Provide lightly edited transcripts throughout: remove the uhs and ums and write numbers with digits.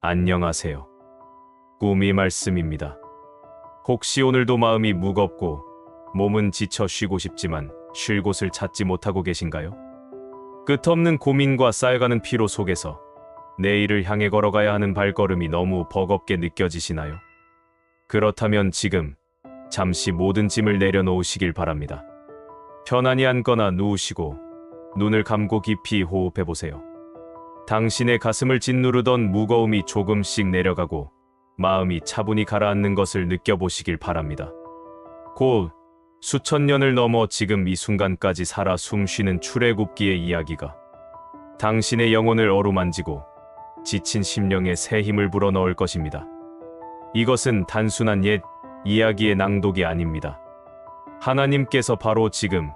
안녕하세요. 꿈이 말씀입니다. 혹시 오늘도 마음이 무겁고 몸은 지쳐 쉬고 싶지만 쉴 곳을 찾지 못하고 계신가요? 끝없는 고민과 쌓여가는 피로 속에서 내일을 향해 걸어가야 하는 발걸음이 너무 버겁게 느껴지시나요? 그렇다면 지금 잠시 모든 짐을 내려놓으시길 바랍니다. 편안히 앉거나 누우시고 눈을 감고 깊이 호흡해 보세요. 당신의 가슴을 짓누르던 무거움이 조금씩 내려가고 마음이 차분히 가라앉는 것을 느껴보시길 바랍니다. 곧 수천 년을 넘어 지금 이 순간까지 살아 숨쉬는 출애굽기의 이야기가 당신의 영혼을 어루만지고 지친 심령에 새 힘을 불어넣을 것입니다. 이것은 단순한 옛 이야기의 낭독이 아닙니다. 하나님께서 바로 지금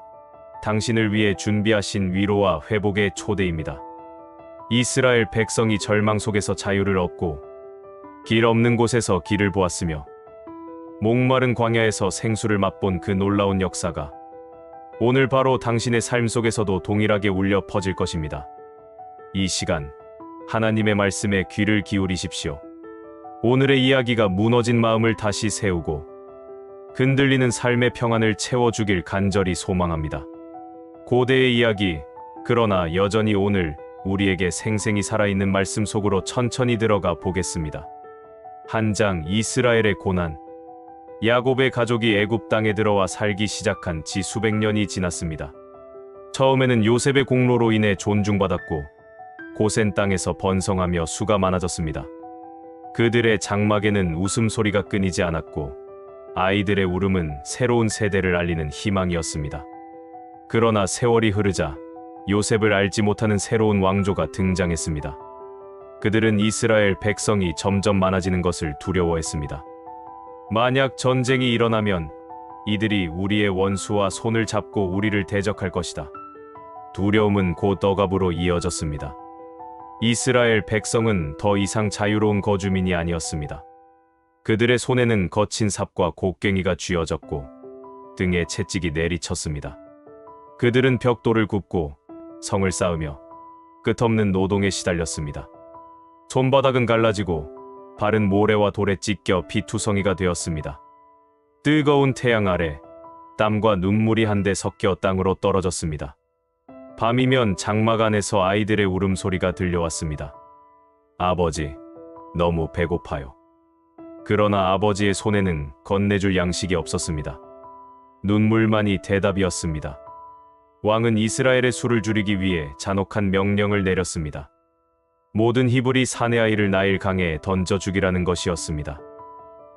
당신을 위해 준비하신 위로와 회복의 초대입니다. 이스라엘 백성이 절망 속에서 자유를 얻고 길 없는 곳에서 길을 보았으며 목마른 광야에서 생수를 맛본 그 놀라운 역사가 오늘 바로 당신의 삶 속에서도 동일하게 울려 퍼질 것입니다. 이 시간 하나님의 말씀에 귀를 기울이십시오. 오늘의 이야기가 무너진 마음을 다시 세우고 흔들리는 삶의 평안을 채워주길 간절히 소망합니다. 고대의 이야기, 그러나 여전히 오늘 우리에게 생생히 살아있는 말씀 속으로 천천히 들어가 보겠습니다. 한 장 이스라엘의 고난. 야곱의 가족이 애굽 땅에 들어와 살기 시작한 지 수백 년이 지났습니다. 처음에는 요셉의 공로로 인해 존중받았고 고센 땅에서 번성하며 수가 많아졌습니다. 그들의 장막에는 웃음소리가 끊이지 않았고 아이들의 울음은 새로운 세대를 알리는 희망이었습니다. 그러나 세월이 흐르자 요셉을 알지 못하는 새로운 왕조가 등장했습니다. 그들은 이스라엘 백성이 점점 많아지는 것을 두려워했습니다. 만약 전쟁이 일어나면 이들이 우리의 원수와 손을 잡고 우리를 대적할 것이다. 두려움은 곧 억압으로 이어졌습니다. 이스라엘 백성은 더 이상 자유로운 거주민이 아니었습니다. 그들의 손에는 거친 삽과 곡괭이가 쥐어졌고 등에 채찍이 내리쳤습니다. 그들은 벽돌을 굽고 성을 쌓으며 끝없는 노동에 시달렸습니다. 손바닥은 갈라지고 발은 모래와 돌에 찢겨 피투성이가 되었습니다. 뜨거운 태양 아래 땀과 눈물이 한데 섞여 땅으로 떨어졌습니다. 밤이면 장막 안에서 아이들의 울음소리가 들려왔습니다. 아버지, 너무 배고파요. 그러나 아버지의 손에는 건네줄 양식이 없었습니다. 눈물만이 대답이었습니다. 왕은 이스라엘의 수를 줄이기 위해 잔혹한 명령을 내렸습니다. 모든 히브리 사내 아이를 나일 강에 던져 죽이라는 것이었습니다.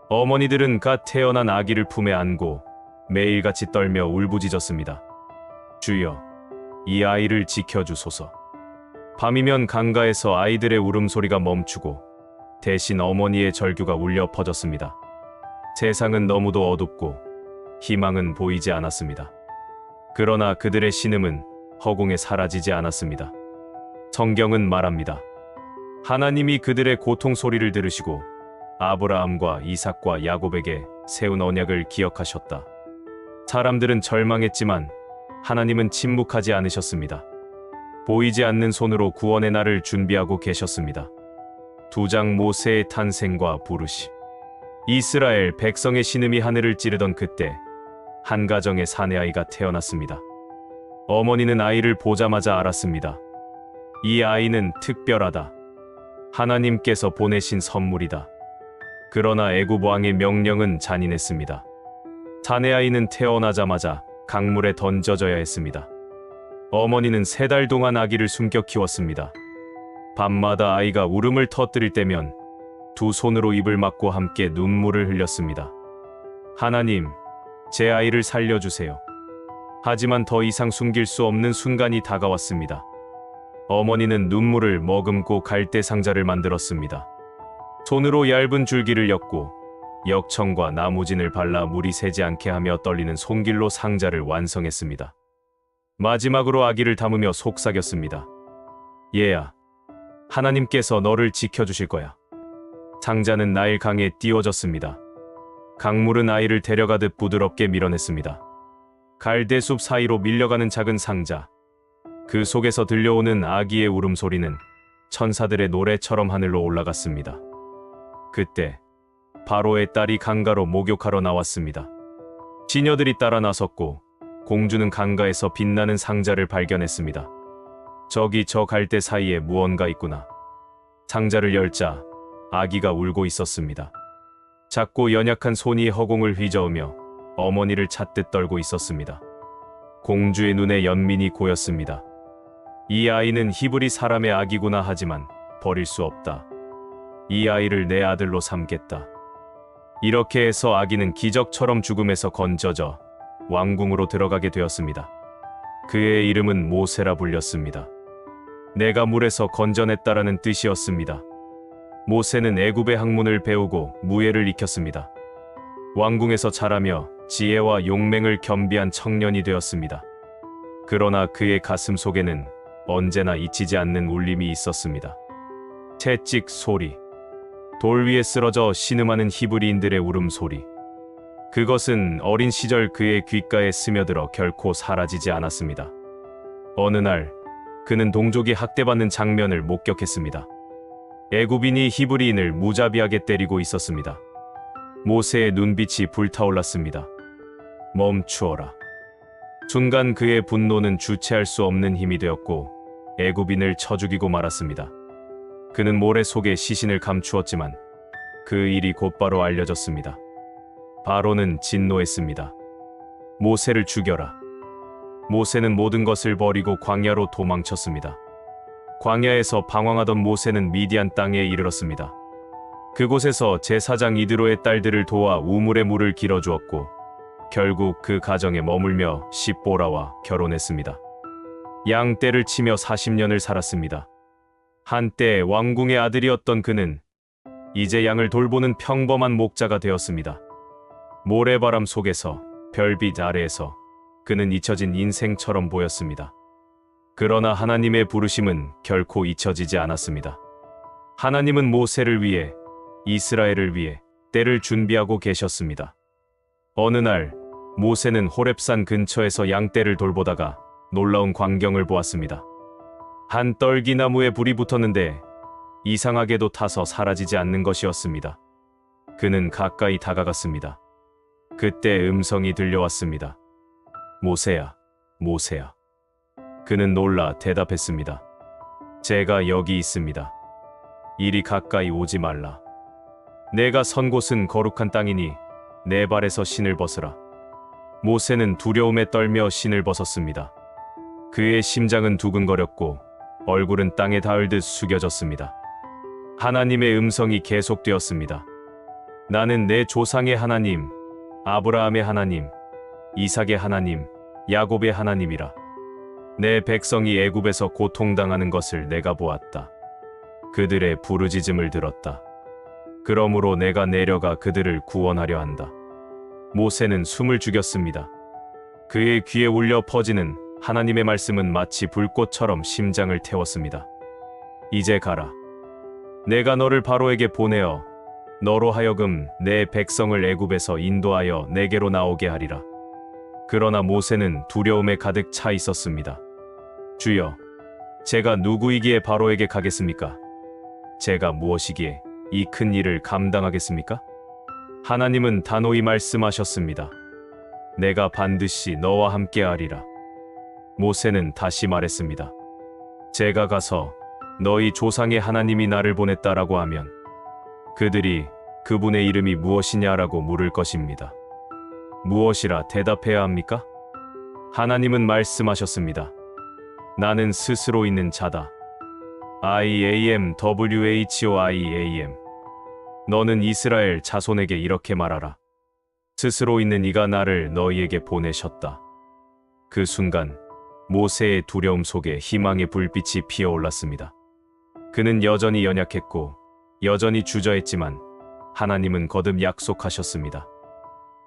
어머니들은 갓 태어난 아기를 품에 안고 매일같이 떨며 울부짖었습니다. 주여, 이 아이를 지켜주소서. 밤이면 강가에서 아이들의 울음소리가 멈추고 대신 어머니의 절규가 울려 퍼졌습니다. 세상은 너무도 어둡고 희망은 보이지 않았습니다. 그러나 그들의 신음은 허공에 사라지지 않았습니다. 성경은 말합니다. 하나님이 그들의 고통 소리를 들으시고 아브라함과 이삭과 야곱에게 세운 언약을 기억하셨다. 사람들은 절망했지만 하나님은 침묵하지 않으셨습니다. 보이지 않는 손으로 구원의 날을 준비하고 계셨습니다. 2장 모세의 탄생과 부르심. 이스라엘 백성의 신음이 하늘을 찌르던 그때 한 가정의 사내아이가 태어났습니다. 어머니는 아이를 보자마자 알았습니다. 이 아이는 특별하다. 하나님께서 보내신 선물이다. 그러나 애굽 왕의 명령은 잔인했습니다. 사내아이는 태어나자마자 강물에 던져져야 했습니다. 어머니는 3달 동안 아기를 숨겨 키웠습니다. 밤마다 아이가 울음을 터뜨릴 때면 두 손으로 입을 막고 함께 눈물을 흘렸습니다. 하나님, 제 아이를 살려주세요. 하지만 더 이상 숨길 수 없는 순간이 다가왔습니다. 어머니는 눈물을 머금고 갈대 상자를 만들었습니다. 손으로 얇은 줄기를 엮고 역청과 나무진을 발라 물이 새지 않게 하며 떨리는 손길로 상자를 완성했습니다. 마지막으로 아기를 담으며 속삭였습니다. 얘야, 하나님께서 너를 지켜주실 거야. 상자는 나일 강에 띄워졌습니다. 강물은 아이를 데려가듯 부드럽게 밀어냈습니다. 갈대숲 사이로 밀려가는 작은 상자. 그 속에서 들려오는 아기의 울음소리는 천사들의 노래처럼 하늘로 올라갔습니다. 그때 바로의 딸이 강가로 목욕하러 나왔습니다. 시녀들이 따라 나섰고 공주는 강가에서 빛나는 상자를 발견했습니다. 저기 저 갈대 사이에 무언가 있구나. 상자를 열자 아기가 울고 있었습니다. 작고 연약한 손이 허공을 휘저으며 어머니를 찾듯 떨고 있었습니다. 공주의 눈에 연민이 고였습니다. 이 아이는 히브리 사람의 아기구나 하지만 버릴 수 없다. 이 아이를 내 아들로 삼겠다. 이렇게 해서 아기는 기적처럼 죽음에서 건져져 왕궁으로 들어가게 되었습니다. 그의 이름은 모세라 불렸습니다. 내가 물에서 건져냈다라는 뜻이었습니다. 모세는 애굽의 학문을 배우고 무예를 익혔습니다. 왕궁에서 자라며 지혜와 용맹을 겸비한 청년이 되었습니다. 그러나 그의 가슴 속에는 언제나 잊히지 않는 울림이 있었습니다. 채찍 소리, 돌 위에 쓰러져 신음하는 히브리인들의 울음소리. 그것은 어린 시절 그의 귓가에 스며들어 결코 사라지지 않았습니다. 어느 날 그는 동족이 학대받는 장면을 목격했습니다. 애굽인이 히브리인을 무자비하게 때리고 있었습니다. 모세의 눈빛이 불타올랐습니다. 멈추어라. 순간 그의 분노는 주체할 수 없는 힘이 되었고 애굽인을 쳐 죽이고 말았습니다. 그는 모래 속에 시신을 감추었지만 그 일이 곧바로 알려졌습니다. 바로는 진노했습니다. 모세를 죽여라. 모세는 모든 것을 버리고 광야로 도망쳤습니다. 광야에서 방황하던 모세는 미디안 땅에 이르렀습니다. 그곳에서 제사장 이드로의 딸들을 도와 우물의 물을 길어주었고 결국 그 가정에 머물며 십보라와 결혼했습니다. 양떼를 치며 40년을 살았습니다. 한때 왕궁의 아들이었던 그는 이제 양을 돌보는 평범한 목자가 되었습니다. 모래바람 속에서 별빛 아래에서 그는 잊혀진 인생처럼 보였습니다. 그러나 하나님의 부르심은 결코 잊혀지지 않았습니다. 하나님은 모세를 위해, 이스라엘을 위해 때를 준비하고 계셨습니다. 어느 날 모세는 호렙산 근처에서 양떼를 돌보다가 놀라운 광경을 보았습니다. 한 떨기나무에 불이 붙었는데 이상하게도 타서 사라지지 않는 것이었습니다. 그는 가까이 다가갔습니다. 그때 음성이 들려왔습니다. 모세야, 모세야. 그는 놀라 대답했습니다. 제가 여기 있습니다. 이리 가까이 오지 말라. 내가 선 곳은 거룩한 땅이니 내 발에서 신을 벗으라. 모세는 두려움에 떨며 신을 벗었습니다. 그의 심장은 두근거렸고 얼굴은 땅에 닿을 듯 숙여졌습니다. 하나님의 음성이 계속되었습니다. 나는 내 조상의 하나님, 아브라함의 하나님, 이삭의 하나님, 야곱의 하나님이라. 내 백성이 애굽에서 고통당하는 것을 내가 보았다. 그들의 부르짖음을 들었다. 그러므로 내가 내려가 그들을 구원하려 한다. 모세는 숨을 죽였습니다. 그의 귀에 울려 퍼지는 하나님의 말씀은 마치 불꽃처럼 심장을 태웠습니다. 이제 가라. 내가 너를 바로에게 보내어 너로 하여금 내 백성을 애굽에서 인도하여 내게로 나오게 하리라. 그러나 모세는 두려움에 가득 차 있었습니다. 주여, 제가 누구이기에 바로에게 가겠습니까? 제가 무엇이기에 이 큰 일을 감당하겠습니까? 하나님은 단호히 말씀하셨습니다. 내가 반드시 너와 함께하리라. 모세는 다시 말했습니다. 제가 가서 너희 조상의 하나님이 나를 보냈다라고 하면 그들이 그분의 이름이 무엇이냐라고 물을 것입니다. 무엇이라 대답해야 합니까? 하나님은 말씀하셨습니다. 나는 스스로 있는 자다. IAM WHOIAM. 너는 이스라엘 자손에게 이렇게 말하라. 스스로 있는 이가 나를 너희에게 보내셨다. 그 순간 모세의 두려움 속에 희망의 불빛이 피어올랐습니다. 그는 여전히 연약했고 여전히 주저했지만 하나님은 거듭 약속하셨습니다.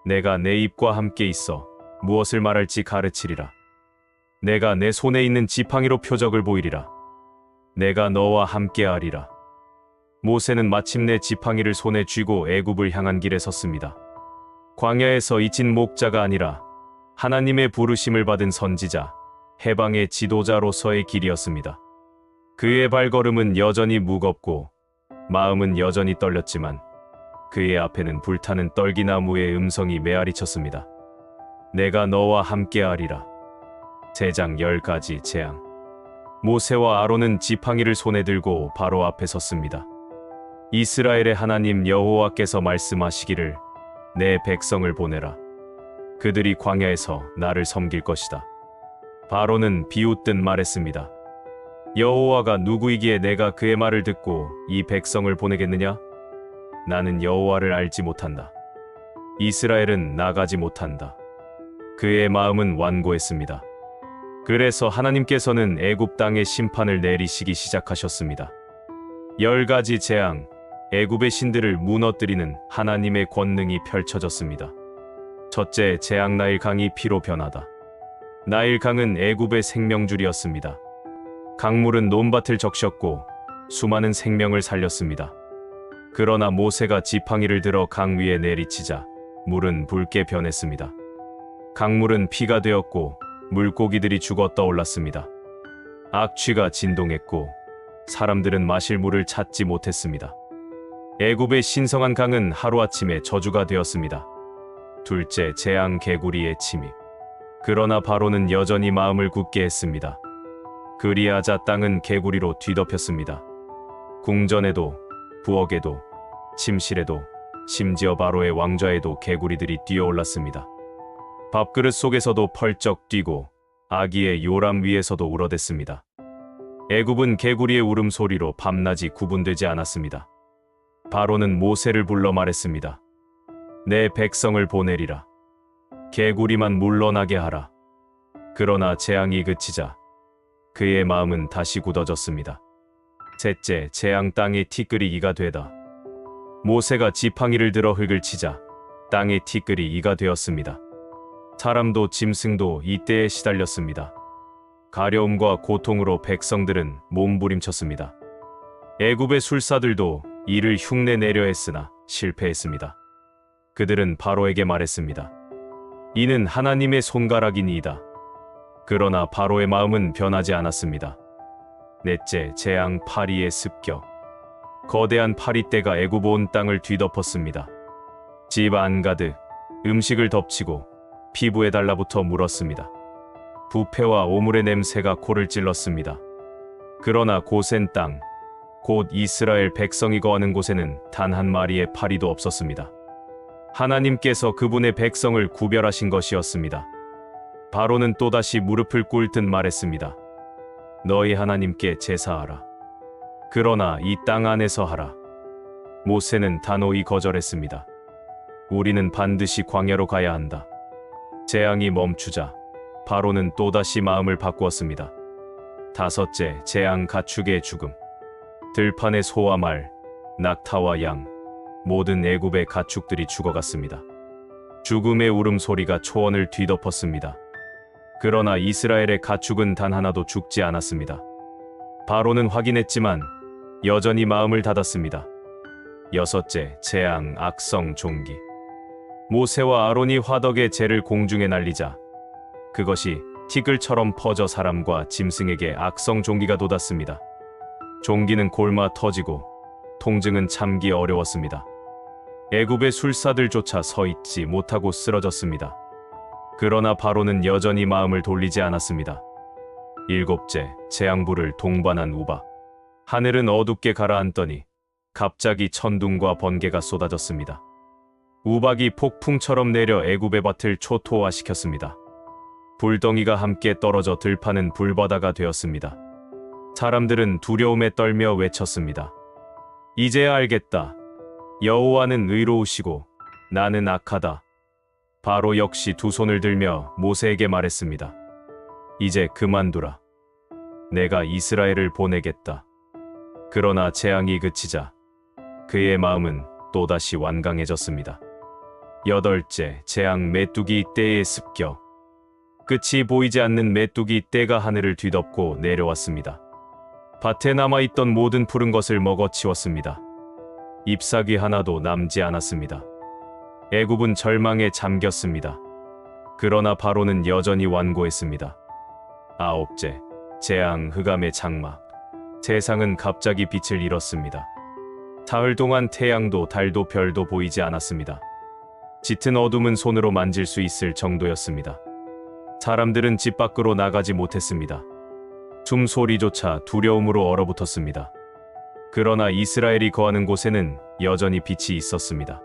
내가 내 입과 함께 있어 무엇을 말할지 가르치리라. 내가 내 손에 있는 지팡이로 표적을 보이리라. 내가 너와 함께하리라. 모세는 마침내 지팡이를 손에 쥐고 애굽을 향한 길에 섰습니다. 광야에서 잊힌 목자가 아니라 하나님의 부르심을 받은 선지자, 해방의 지도자로서의 길이었습니다. 그의 발걸음은 여전히 무겁고 마음은 여전히 떨렸지만 그의 앞에는 불타는 떨기나무의 음성이 메아리쳤습니다. 내가 너와 함께하리라. 제장 10가지 재앙. 모세와 아론은 지팡이를 손에 들고 바로 앞에 섰습니다. 이스라엘의 하나님 여호와께서 말씀하시기를 내 백성을 보내라. 그들이 광야에서 나를 섬길 것이다. 바로는 비웃듯 말했습니다. 여호와가 누구이기에 내가 그의 말을 듣고 이 백성을 보내겠느냐? 나는 여호와를 알지 못한다. 이스라엘은 나가지 못한다. 그의 마음은 완고했습니다. 그래서 하나님께서는 애굽 땅에 심판을 내리시기 시작하셨습니다. 10가지 재앙, 애굽의 신들을 무너뜨리는 하나님의 권능이 펼쳐졌습니다. 첫째, 재앙 나일강이 피로 변하다. 나일강은 애굽의 생명줄이었습니다. 강물은 논밭을 적셨고 수많은 생명을 살렸습니다. 그러나 모세가 지팡이를 들어 강 위에 내리치자 물은 붉게 변했습니다. 강물은 피가 되었고 물고기들이 죽어 떠올랐습니다. 악취가 진동했고 사람들은 마실 물을 찾지 못했습니다. 애굽의 신성한 강은 하루아침에 저주가 되었습니다. 둘째, 재앙 개구리의 침입. 그러나 바로는 여전히 마음을 굳게 했습니다. 그리하자 땅은 개구리로 뒤덮였습니다. 궁전에도, 부엌에도, 침실에도, 심지어 바로의 왕좌에도 개구리들이 뛰어올랐습니다. 밥그릇 속에서도 펄쩍 뛰고 아기의 요람 위에서도 울어댔습니다. 애굽은 개구리의 울음소리로 밤낮이 구분되지 않았습니다. 바로는 모세를 불러 말했습니다. 내 백성을 보내리라. 개구리만 물러나게 하라. 그러나 재앙이 그치자 그의 마음은 다시 굳어졌습니다. 셋째, 재앙 땅의 티끌이 이가 되다. 모세가 지팡이를 들어 흙을 치자 땅의 티끌이 이가 되었습니다. 사람도 짐승도 이때에 시달렸습니다. 가려움과 고통으로 백성들은 몸부림쳤습니다. 애굽의 술사들도 이를 흉내내려 했으나 실패했습니다. 그들은 바로에게 말했습니다. 이는 하나님의 손가락이니이다. 그러나 바로의 마음은 변하지 않았습니다. 넷째, 재앙 파리의 습격. 거대한 파리떼가 애굽 온 땅을 뒤덮었습니다. 집 안가득 음식을 덮치고 피부에 달라붙어 물었습니다. 부패와 오물의 냄새가 코를 찔렀습니다. 그러나 고센 땅, 곧 이스라엘 백성이 거하는 곳에는 단 한 마리의 파리도 없었습니다. 하나님께서 그분의 백성을 구별하신 것이었습니다. 바로는 또다시 무릎을 꿇듯 말했습니다. 너희 하나님께 제사하라. 그러나 이 땅 안에서 하라. 모세는 단호히 거절했습니다. 우리는 반드시 광야로 가야 한다. 재앙이 멈추자 바로는 또다시 마음을 바꾸었습니다. 다섯째, 재앙 가축의 죽음. 들판의 소와 말, 낙타와 양, 모든 애굽의 가축들이 죽어갔습니다. 죽음의 울음소리가 초원을 뒤덮었습니다. 그러나 이스라엘의 가축은 단 하나도 죽지 않았습니다. 바로는 확인했지만 여전히 마음을 닫았습니다. 여섯째, 재앙 악성 종기. 모세와 아론이 화덕의 재를 공중에 날리자 그것이 티끌처럼 퍼져 사람과 짐승에게 악성 종기가 돋았습니다. 종기는 골마 터지고 통증은 참기 어려웠습니다. 애굽의 술사들조차 서 있지 못하고 쓰러졌습니다. 그러나 바로는 여전히 마음을 돌리지 않았습니다. 일곱째, 재앙불을 동반한 우박. 하늘은 어둡게 가라앉더니 갑자기 천둥과 번개가 쏟아졌습니다. 우박이 폭풍처럼 내려 애굽의 밭을 초토화시켰습니다. 불덩이가 함께 떨어져 들판은 불바다가 되었습니다. 사람들은 두려움에 떨며 외쳤습니다. 이제야 알겠다. 여호와는 의로우시고 나는 악하다. 바로 역시 두 손을 들며 모세에게 말했습니다. 이제 그만두라. 내가 이스라엘을 보내겠다. 그러나 재앙이 그치자 그의 마음은 또다시 완강해졌습니다. 여덟째, 재앙 메뚜기 떼의 습격. 끝이 보이지 않는 메뚜기 떼가 하늘을 뒤덮고 내려왔습니다. 밭에 남아있던 모든 푸른 것을 먹어치웠습니다. 잎사귀 하나도 남지 않았습니다. 애굽은 절망에 잠겼습니다. 그러나 바로는 여전히 완고했습니다. 아홉째, 재앙 흑암의 장막. 세상은 갑자기 빛을 잃었습니다. 사흘 동안 태양도 달도 별도 보이지 않았습니다. 짙은 어둠은 손으로 만질 수 있을 정도였습니다. 사람들은 집 밖으로 나가지 못했습니다. 숨소리조차 두려움으로 얼어붙었습니다. 그러나 이스라엘이 거하는 곳에는 여전히 빛이 있었습니다.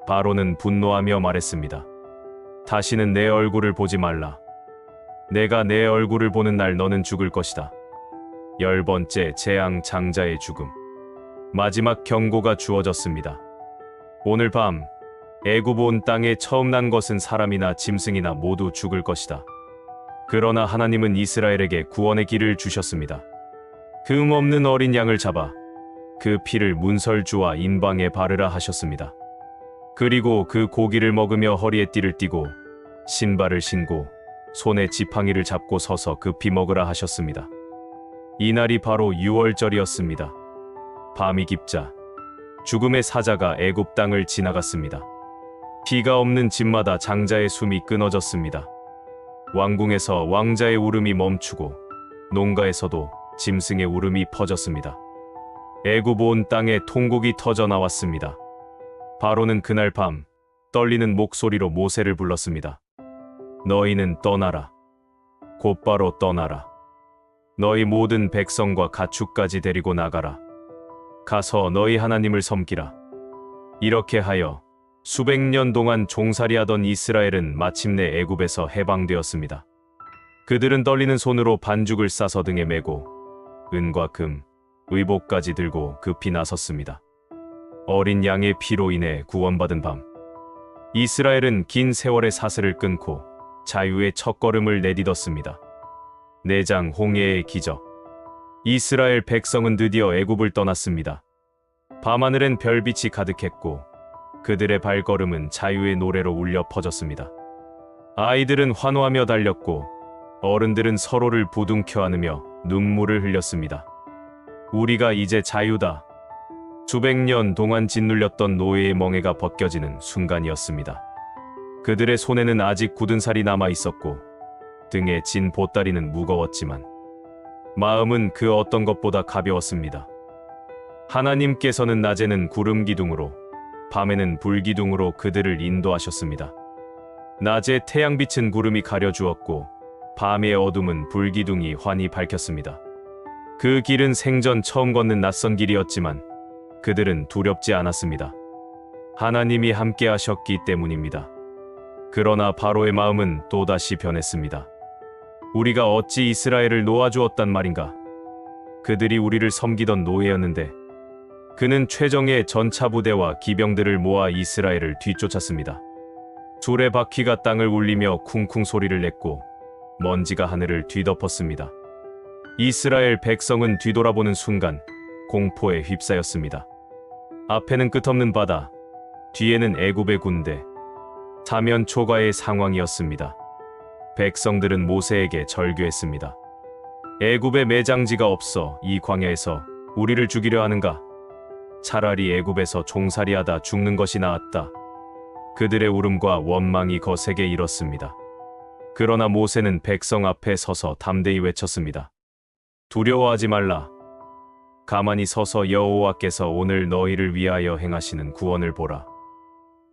바로는 분노하며 말했습니다. 다시는 내 얼굴을 보지 말라. 내가 내 얼굴을 보는 날 너는 죽을 것이다. 10번째 재앙 장자의 죽음. 마지막 경고가 주어졌습니다. 오늘 밤 애굽 온 땅에 처음 난 것은 사람이나 짐승이나 모두 죽을 것이다. 그러나 하나님은 이스라엘에게 구원의 길을 주셨습니다. 흠 없는 어린 양을 잡아 그 피를 문설주와 인방에 바르라 하셨습니다. 그리고 그 고기를 먹으며 허리에 띠를 띠고 신발을 신고 손에 지팡이를 잡고 서서 급히 먹으라 하셨습니다. 이날이 바로 유월절이었습니다. 밤이 깊자 죽음의 사자가 애굽 땅을 지나갔습니다. 피가 없는 집마다 장자의 숨이 끊어졌습니다. 왕궁에서 왕자의 울음이 멈추고 농가에서도 짐승의 울음이 퍼졌습니다. 애굽 온 땅에 통곡이 터져 나왔습니다. 바로는 그날 밤 떨리는 목소리로 모세를 불렀습니다. 너희는 떠나라. 곧바로 떠나라. 너희 모든 백성과 가축까지 데리고 나가라. 가서 너희 하나님을 섬기라. 이렇게 하여 수백 년 동안 종살이하던 이스라엘은 마침내 애굽에서 해방되었습니다. 그들은 떨리는 손으로 반죽을 싸서 등에 메고 은과 금, 의복까지 들고 급히 나섰습니다. 어린 양의 피로 인해 구원받은 밤, 이스라엘은 긴 세월의 사슬을 끊고 자유의 첫걸음을 내딛었습니다. 내장 홍해의 기적. 이스라엘 백성은 드디어 애굽을 떠났습니다. 밤하늘엔 별빛이 가득했고 그들의 발걸음은 자유의 노래로 울려 퍼졌습니다. 아이들은 환호하며 달렸고 어른들은 서로를 부둥켜 안으며 눈물을 흘렸습니다. 우리가 이제 자유다. 수백 년 동안 짓눌렸던 노예의 멍에가 벗겨지는 순간이었습니다. 그들의 손에는 아직 굳은 살이 남아 있었고 등에 진 보따리는 무거웠지만 마음은 그 어떤 것보다 가벼웠습니다. 하나님께서는 낮에는 구름 기둥으로 밤에는 불 기둥으로 그들을 인도하셨습니다. 낮에 태양빛은 구름이 가려주었고 밤의 어둠은 불 기둥이 환히 밝혔습니다. 그 길은 생전 처음 걷는 낯선 길이었지만 그들은 두렵지 않았습니다. 하나님이 함께 하셨기 때문입니다. 그러나 바로의 마음은 또다시 변했습니다. 우리가 어찌 이스라엘을 놓아주었단 말인가? 그들이 우리를 섬기던 노예였는데. 그는 최정예 전차부대와 기병들을 모아 이스라엘을 뒤쫓았습니다. 수레바퀴가 땅을 울리며 쿵쿵 소리를 냈고 먼지가 하늘을 뒤덮었습니다. 이스라엘 백성은 뒤돌아보는 순간 공포에 휩싸였습니다. 앞에는 끝없는 바다, 뒤에는 애굽의 군대, 사면 초가의 상황이었습니다. 백성들은 모세에게 절규했습니다. 애굽에 매장지가 없어 이 광야에서 우리를 죽이려 하는가? 차라리 애굽에서 종살이하다 죽는 것이 나았다. 그들의 울음과 원망이 거세게 일었습니다. 그러나 모세는 백성 앞에 서서 담대히 외쳤습니다. 두려워하지 말라. 가만히 서서 여호와께서 오늘 너희를 위하여 행하시는 구원을 보라.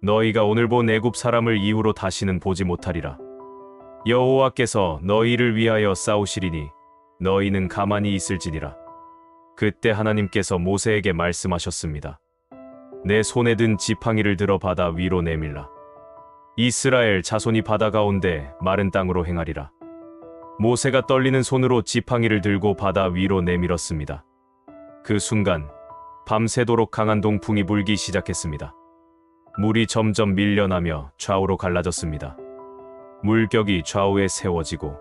너희가 오늘 본 애굽 사람을 이후로 다시는 보지 못하리라. 여호와께서 너희를 위하여 싸우시리니 너희는 가만히 있을지니라. 그때 하나님께서 모세에게 말씀하셨습니다. 내 손에 든 지팡이를 들어 바다 위로 내밀라. 이스라엘 자손이 바다 가운데 마른 땅으로 행하리라. 모세가 떨리는 손으로 지팡이를 들고 바다 위로 내밀었습니다. 그 순간 밤새도록 강한 동풍이 불기 시작했습니다. 물이 점점 밀려나며 좌우로 갈라졌습니다. 물격이 좌우에 세워지고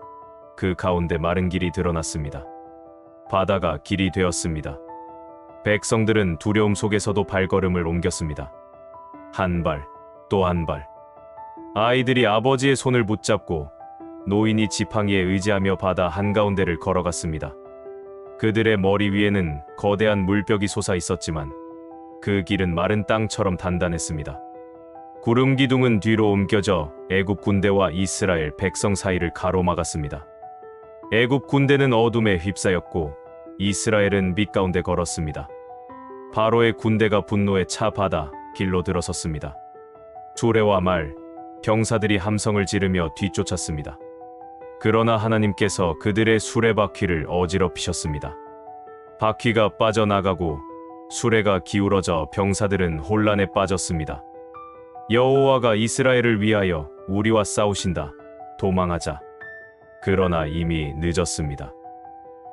그 가운데 마른 길이 드러났습니다. 바다가 길이 되었습니다. 백성들은 두려움 속에서도 발걸음을 옮겼습니다. 한 발, 또 한 발. 아이들이 아버지의 손을 붙잡고 노인이 지팡이에 의지하며 바다 한가운데를 걸어갔습니다. 그들의 머리 위에는 거대한 물벽이 솟아 있었지만 그 길은 마른 땅처럼 단단했습니다. 구름 기둥은 뒤로 옮겨져 애굽 군대와 이스라엘 백성 사이를 가로막았습니다. 애굽 군대는 어둠에 휩싸였고 이스라엘은 빛 가운데 걸었습니다. 바로의 군대가 분노에 차 받아 길로 들어섰습니다. 수레와 말, 병사들이 함성을 지르며 뒤쫓았습니다. 그러나 하나님께서 그들의 수레바퀴를 어지럽히셨습니다. 바퀴가 빠져나가고 수레가 기울어져 병사들은 혼란에 빠졌습니다. 여호와가 이스라엘을 위하여 우리와 싸우신다. 도망하자. 그러나 이미 늦었습니다.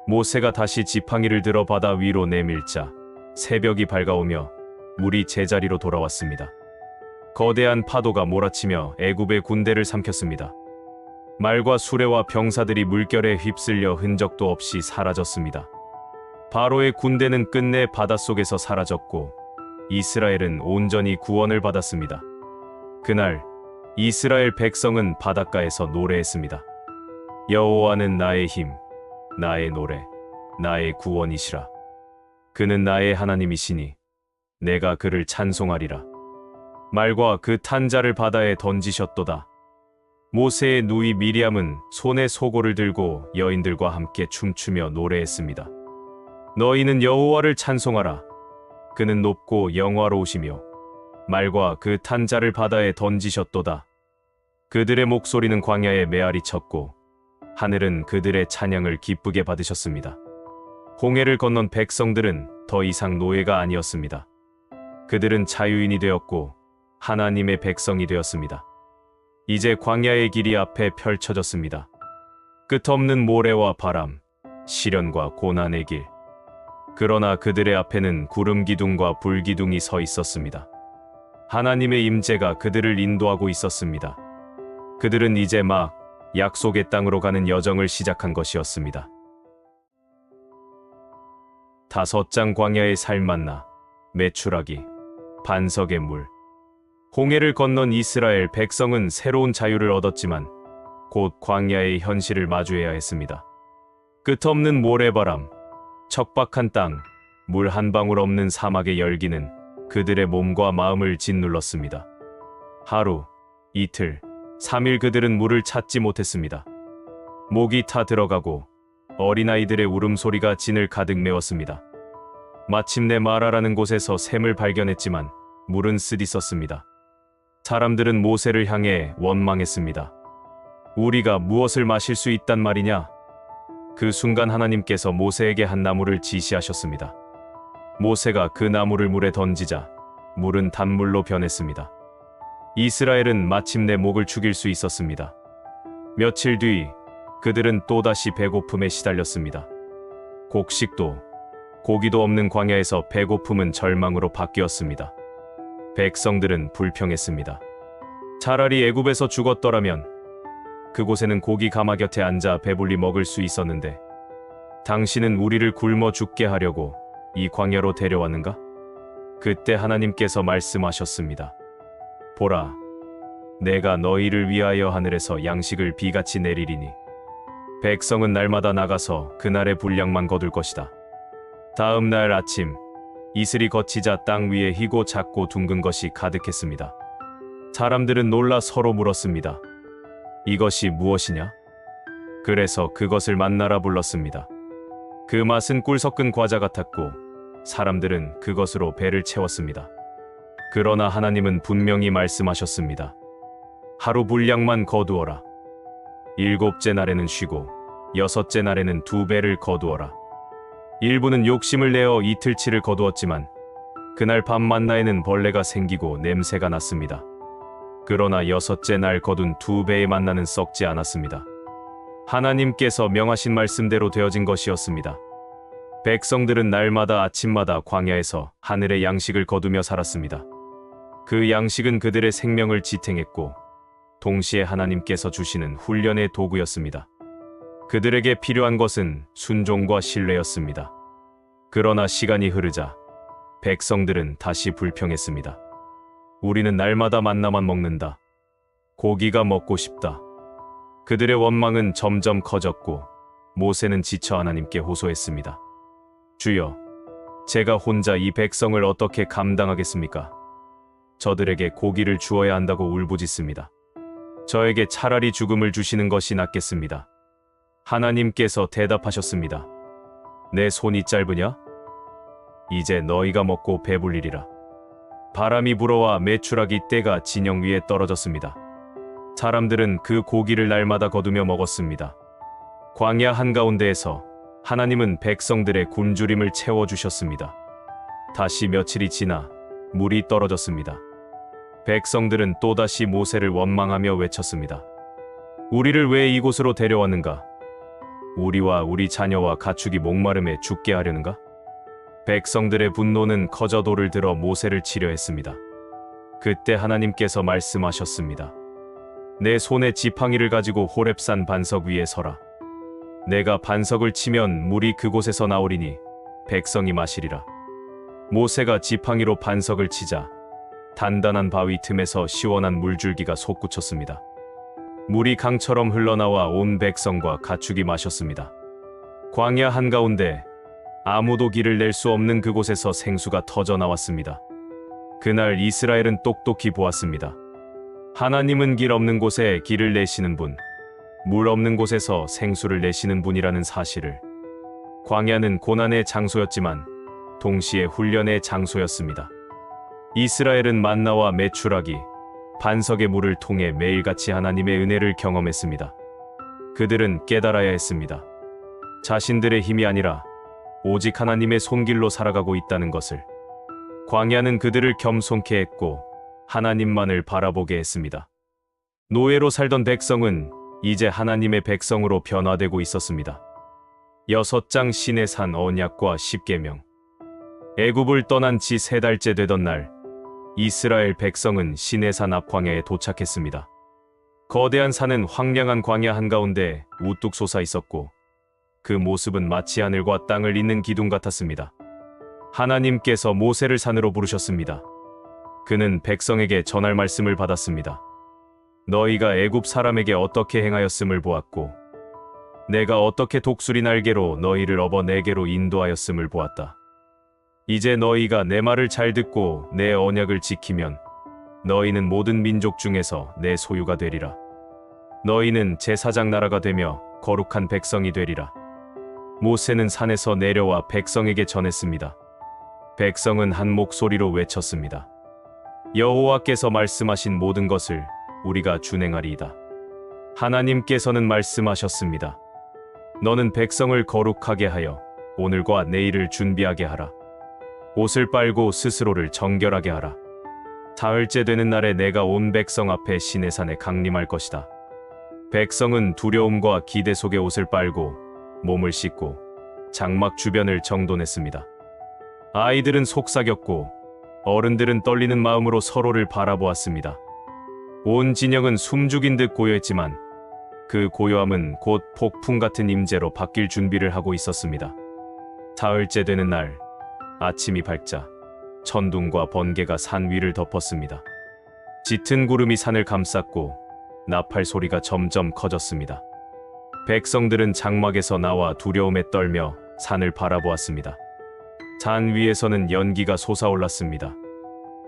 모세가 다시 지팡이를 들어 바다 위로 내밀자 새벽이 밝아오며 물이 제자리로 돌아왔습니다. 거대한 파도가 몰아치며 애굽의 군대를 삼켰습니다. 말과 수레와 병사들이 물결에 휩쓸려 흔적도 없이 사라졌습니다. 바로의 군대는 끝내 바닷속에서 사라졌고 이스라엘은 온전히 구원을 받았습니다. 그날 이스라엘 백성은 바닷가에서 노래했습니다. 여호와는 나의 힘, 나의 노래, 나의 구원이시라. 그는 나의 하나님이시니 내가 그를 찬송하리라. 말과 그 탄자를 바다에 던지셨도다. 모세의 누이 미리암은 손에 소고를 들고 여인들과 함께 춤추며 노래했습니다. 너희는 여호와를 찬송하라. 그는 높고 영화로우시며 말과 그 탄자를 바다에 던지셨도다. 그들의 목소리는 광야에 메아리 쳤고 하늘은 그들의 찬양을 기쁘게 받으셨습니다. 홍해를 건넌 백성들은 더 이상 노예가 아니었습니다. 그들은 자유인이 되었고 하나님의 백성이 되었습니다. 이제 광야의 길이 앞에 펼쳐졌습니다. 끝없는 모래와 바람, 시련과 고난의 길. 그러나 그들의 앞에는 구름 기둥과 불 기둥이 서 있었습니다. 하나님의 임재가 그들을 인도하고 있었습니다. 그들은 이제 막 약속의 땅으로 가는 여정을 시작한 것이었습니다. 5장 광야의 삶 만나, 메추라기, 반석의 물. 홍해를 건넌 이스라엘 백성은 새로운 자유를 얻었지만 곧 광야의 현실을 마주해야 했습니다. 끝없는 모래바람, 척박한 땅, 물 한 방울 없는 사막의 열기는 그들의 몸과 마음을 짓눌렀습니다. 하루, 이틀, 3일 그들은 물을 찾지 못했습니다. 목이 타 들어가고 어린아이들의 울음소리가 진을 가득 메웠습니다. 마침내 마라라는 곳에서 샘을 발견했지만 물은 쓰디썼습니다. 사람들은 모세를 향해 원망했습니다. 우리가 무엇을 마실 수 있단 말이냐? 그 순간 하나님께서 모세에게 한 나무를 지시하셨습니다. 모세가 그 나무를 물에 던지자 물은 단물로 변했습니다. 이스라엘은 마침내 목을 죽일 수 있었습니다. 며칠 뒤 그들은 또다시 배고픔에 시달렸습니다. 곡식도 고기도 없는 광야에서 배고픔은 절망으로 바뀌었습니다. 백성들은 불평했습니다. 차라리 애굽에서 죽었더라면 그곳에는 고기 가마 곁에 앉아 배불리 먹을 수 있었는데 당신은 우리를 굶어 죽게 하려고 이 광야로 데려왔는가? 그때 하나님께서 말씀하셨습니다. 보라, 내가 너희를 위하여 하늘에서 양식을 비같이 내리리니 백성은 날마다 나가서 그날의 분량만 거둘 것이다. 다음 날 아침 이슬이 거치자 땅 위에 희고 작고 둥근 것이 가득했습니다. 사람들은 놀라 서로 물었습니다. 이것이 무엇이냐? 그래서 그것을 만나라 불렀습니다. 그 맛은 꿀 섞은 과자 같았고 사람들은 그것으로 배를 채웠습니다. 그러나 하나님은 분명히 말씀하셨습니다. 하루 분량만 거두어라. 7째 날에는 쉬고 6째 날에는 2배를 거두어라. 일부는 욕심을 내어 이틀치를 거두었지만 그날 밤 만나에는 벌레가 생기고 냄새가 났습니다. 그러나 6째 날 거둔 2배의 만나는 썩지 않았습니다. 하나님께서 명하신 말씀대로 되어진 것이었습니다. 백성들은 날마다 아침마다 광야에서 하늘의 양식을 거두며 살았습니다. 그 양식은 그들의 생명을 지탱했고 동시에 하나님께서 주시는 훈련의 도구였습니다. 그들에게 필요한 것은 순종과 신뢰였습니다. 그러나 시간이 흐르자 백성들은 다시 불평했습니다. 우리는 날마다 만나만 먹는다. 고기가 먹고 싶다. 그들의 원망은 점점 커졌고 모세는 지쳐 하나님께 호소했습니다. 주여, 제가 혼자 이 백성을 어떻게 감당하겠습니까? 저들에게 고기를 주어야 한다고 울부짖습니다. 저에게 차라리 죽음을 주시는 것이 낫겠습니다. 하나님께서 대답하셨습니다. 내 손이 짧으냐? 이제 너희가 먹고 배불리리라. 바람이 불어와 메추라기 떼가 진영 위에 떨어졌습니다. 사람들은 그 고기를 날마다 거두며 먹었습니다. 광야 한가운데에서 하나님은 백성들의 굶주림을 채워주셨습니다. 다시 며칠이 지나 물이 떨어졌습니다. 백성들은 또다시 모세를 원망하며 외쳤습니다. 우리를 왜 이곳으로 데려왔는가? 우리와 우리 자녀와 가축이 목마름에 죽게 하려는가? 백성들의 분노는 커져 돌을 들어 모세를 치려 했습니다. 그때 하나님께서 말씀하셨습니다. 내 손에 지팡이를 가지고 호렙산 반석 위에 서라. 내가 반석을 치면 물이 그곳에서 나오리니 백성이 마시리라. 모세가 지팡이로 반석을 치자 단단한 바위 틈에서 시원한 물줄기가 솟구쳤습니다. 물이 강처럼 흘러나와 온 백성과 가축이 마셨습니다. 광야 한가운데 아무도 길을 낼 수 없는 그곳에서 생수가 터져 나왔습니다. 그날 이스라엘은 똑똑히 보았습니다. 하나님은 길 없는 곳에 길을 내시는 분, 물 없는 곳에서 생수를 내시는 분이라는 사실을. 광야는 고난의 장소였지만 동시에 훈련의 장소였습니다. 이스라엘은 만나와 메추라기, 반석의 물을 통해 매일같이 하나님의 은혜를 경험했습니다. 그들은 깨달아야 했습니다. 자신들의 힘이 아니라 오직 하나님의 손길로 살아가고 있다는 것을. 광야는 그들을 겸손케 했고 하나님만을 바라보게 했습니다. 노예로 살던 백성은 이제 하나님의 백성으로 변화되고 있었습니다. 6장 시내산 언약과 십계명. 애굽을 떠난 지 3달째 되던 날, 이스라엘 백성은 시내산 앞 광야에 도착했습니다. 거대한 산은 황량한 광야 한가운데 우뚝 솟아 있었고 그 모습은 마치 하늘과 땅을 잇는 기둥 같았습니다. 하나님께서 모세를 산으로 부르셨습니다. 그는 백성에게 전할 말씀을 받았습니다. 너희가 애굽 사람에게 어떻게 행하였음을 보았고 내가 어떻게 독수리 날개로 너희를 업어 내게로 인도하였음을 보았다. 이제 너희가 내 말을 잘 듣고 내 언약을 지키면 너희는 모든 민족 중에서 내 소유가 되리라. 너희는 제사장 나라가 되며 거룩한 백성이 되리라. 모세는 산에서 내려와 백성에게 전했습니다. 백성은 한 목소리로 외쳤습니다. 여호와께서 말씀하신 모든 것을 우리가 준행하리이다. 하나님께서는 말씀하셨습니다. 너는 백성을 거룩하게 하여 오늘과 내일을 준비하게 하라. 옷을 빨고 스스로를 정결하게 하라. 사흘째 되는 날에 내가 온 백성 앞에 시내산에 강림할 것이다. 백성은 두려움과 기대 속에 옷을 빨고 몸을 씻고 장막 주변을 정돈했습니다. 아이들은 속삭였고 어른들은 떨리는 마음으로 서로를 바라보았습니다. 온 진영은 숨죽인 듯 고요했지만 그 고요함은 곧 폭풍 같은 임재로 바뀔 준비를 하고 있었습니다. 사흘째 되는 날, 아침이 밝자 천둥과 번개가 산 위를 덮었습니다. 짙은 구름이 산을 감쌌고 나팔 소리가 점점 커졌습니다. 백성들은 장막에서 나와 두려움에 떨며 산을 바라보았습니다. 산 위에서는 연기가 솟아올랐습니다.